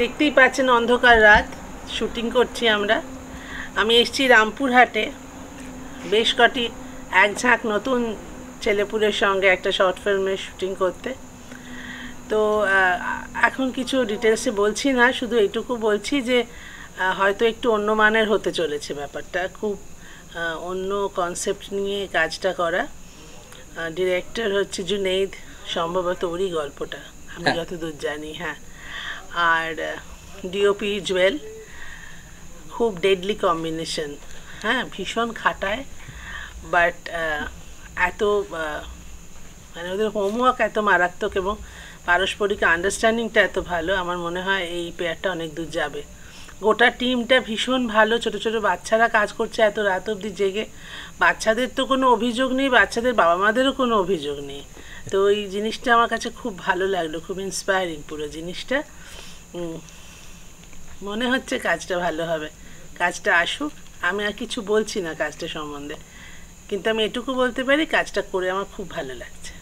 দেখতেই পাচ্ছেন অন্ধকার রাত, শুটিং করছি আমরা। আমি এসেছি রামপুরহাটে বেশ কটি এক ঝাঁক নতুন ছেলেপুলের সঙ্গে একটা শর্ট ফিল্মের শুটিং করতে। তো এখন কিছু ডিটেলসে বলছি না, শুধু এইটুকু বলছি যে হয়তো একটু অন্য মানের হতে চলেছে ব্যাপারটা, খুব অন্য কনসেপ্ট নিয়ে কাজটা করা। ডিরেক্টর হচ্ছে জুনেইদ, সম্ভবত ওরই গল্পটা আমি যতদূর জানি। হ্যাঁ, আর ডিওপি জুয়েল, খুব ডেডলি কম্বিনেশন। হ্যাঁ, ভীষণ খাটায়, বাট এত মানে ওদের হোমওয়ার্ক এত মারাত্মক এবং পারস্পরিক আন্ডারস্ট্যান্ডিংটা এত ভালো, আমার মনে হয় এই পেয়ারটা অনেক দূর যাবে। গোটা টিমটা ভীষণ ভালো, ছোট ছোট বাচ্চারা কাজ করছে এত রাত অবধি জেগে। বাচ্চাদের তো কোনো অভিযোগ নেই, বাচ্চাদের বাবা মাদেরও কোনো অভিযোগ নেই। তো এই জিনিসটা আমার কাছে খুব ভালো লাগলো, খুব ইন্সপায়ারিং পুরো জিনিসটা। মনে হচ্ছে কাজটা ভালো হবে। কাজটা আসুক, আমি আর কিছু বলছি না কাজটা সম্বন্ধে, কিন্তু আমি এটুকু বলতে পারি কাজটা করে আমার খুব ভালো লাগছে।